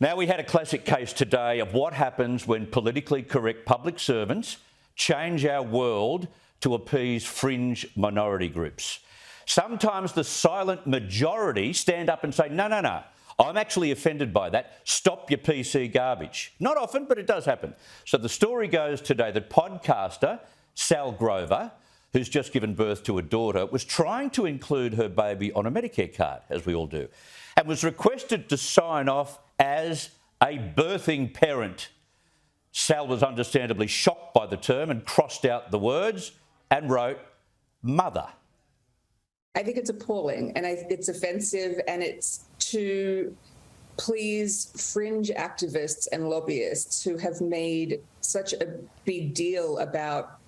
Now, we had a classic case today of what happens when politically correct public servants change our world to appease fringe minority groups. Sometimes the silent majority stand up and say, no, I'm actually offended by that. Stop your PC garbage. Not often, but it does happen. So the story goes today that podcaster Sall Grover, who's just given birth to a daughter, was trying to include her baby on a Medicare card, as we all do, and was requested to sign off as a birthing parent. Sall was understandably shocked by the term and crossed out the words and wrote mother. I think it's appalling and it's offensive, and it's to please fringe activists and lobbyists who have made such a big deal about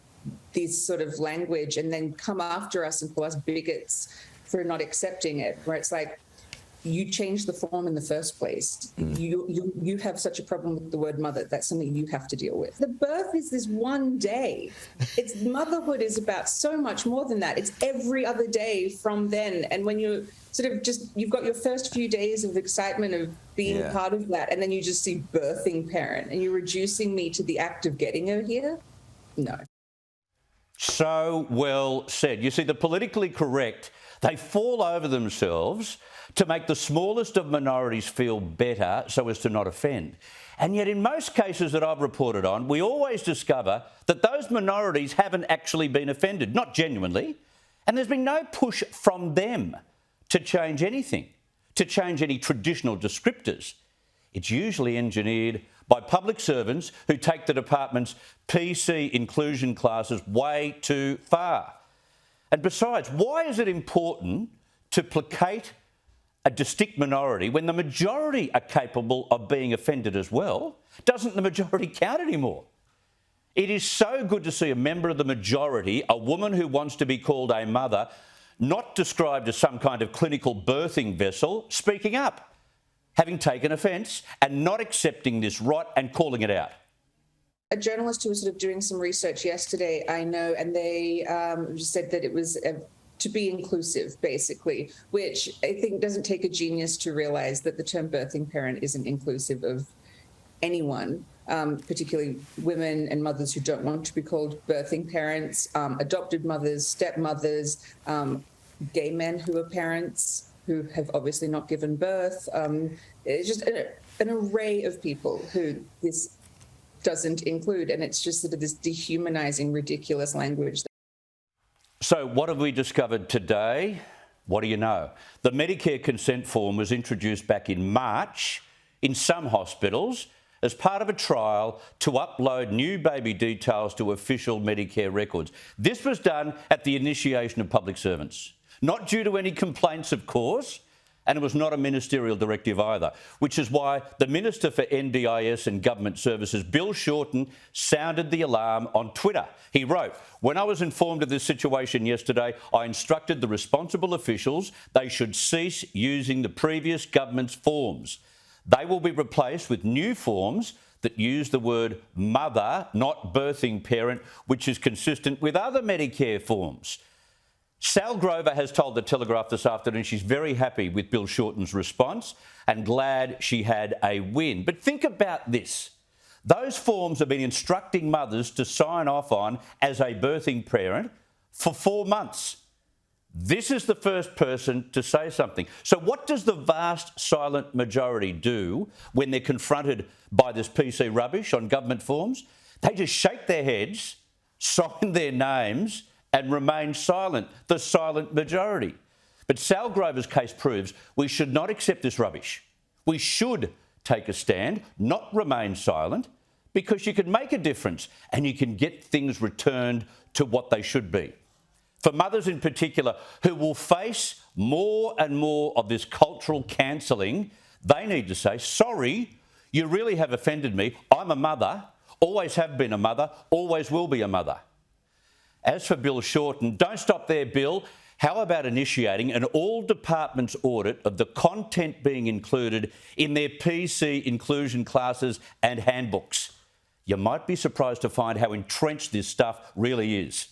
this sort of language and then come after us and call us bigots for not accepting it, where it's like, you changed the form in the first place. You have such a problem with the word mother. That's something you have to deal with. The birth is this one day. It's motherhood is about so much more than that. It's every other day from then. And when you sort of you've got your first few days of excitement of being part of that, and then you just see birthing parent, and you're reducing me to the act of getting her here? No. So well said. You see, the politically correct, they fall over themselves to make the smallest of minorities feel better so as to not offend. And yet in most cases that I've reported on, we always discover that those minorities haven't actually been offended, not genuinely, and there's been no push from them to change anything, to change any traditional descriptors. It's usually engineered by public servants who take the department's PC inclusion classes way too far. And besides, why is it important to placate a distinct minority when the majority are capable of being offended as well? Doesn't the majority count anymore? It is so good to see a member of the majority, a woman who wants to be called a mother, not described as some kind of clinical birthing vessel, speaking up, having taken offence and not accepting this rot and calling it out. A journalist who was sort of doing some research yesterday, I know, and they just said that it was to be inclusive, basically, which I think doesn't take a genius to realise that the term birthing parent isn't inclusive of anyone, particularly women and mothers who don't want to be called birthing parents, adopted mothers, stepmothers, gay men who are parents who have obviously not given birth. It's just an array of people who this doesn't include, and it's just sort of this dehumanising, ridiculous language. So what have we discovered today? What do you know? The Medicare consent form was introduced back in March in some hospitals as part of a trial to upload new baby details to official Medicare records. This was done at the initiation of public servants, not due to any complaints, of course, and it was not a ministerial directive either, which is why the Minister for NDIS and Government Services, Bill Shorten, sounded the alarm on Twitter. He wrote, "When I was informed of this situation yesterday, I instructed the responsible officials they should cease using the previous government's forms. They will be replaced with new forms that use the word mother, not birthing parent, which is consistent with other Medicare forms." Sall Grover has told The Telegraph this afternoon she's very happy with Bill Shorten's response and glad she had a win. But think about this. Those forms have been instructing mothers to sign off on as a birthing parent for 4 months. This is the first person to say something. So what does the vast silent majority do when they're confronted by this PC rubbish on government forms? They just shake their heads, sign their names and remain silent, the silent majority. But Sall Grover's case proves we should not accept this rubbish. We should take a stand, not remain silent, because you can make a difference and you can get things returned to what they should be. For mothers in particular who will face more and more of this cultural cancelling, they need to say, sorry, you really have offended me. I'm a mother, always have been a mother, always will be a mother. As for Bill Shorten, don't stop there, Bill. How about initiating an all-departments audit of the content being included in their PC inclusion classes and handbooks? You might be surprised to find how entrenched this stuff really is.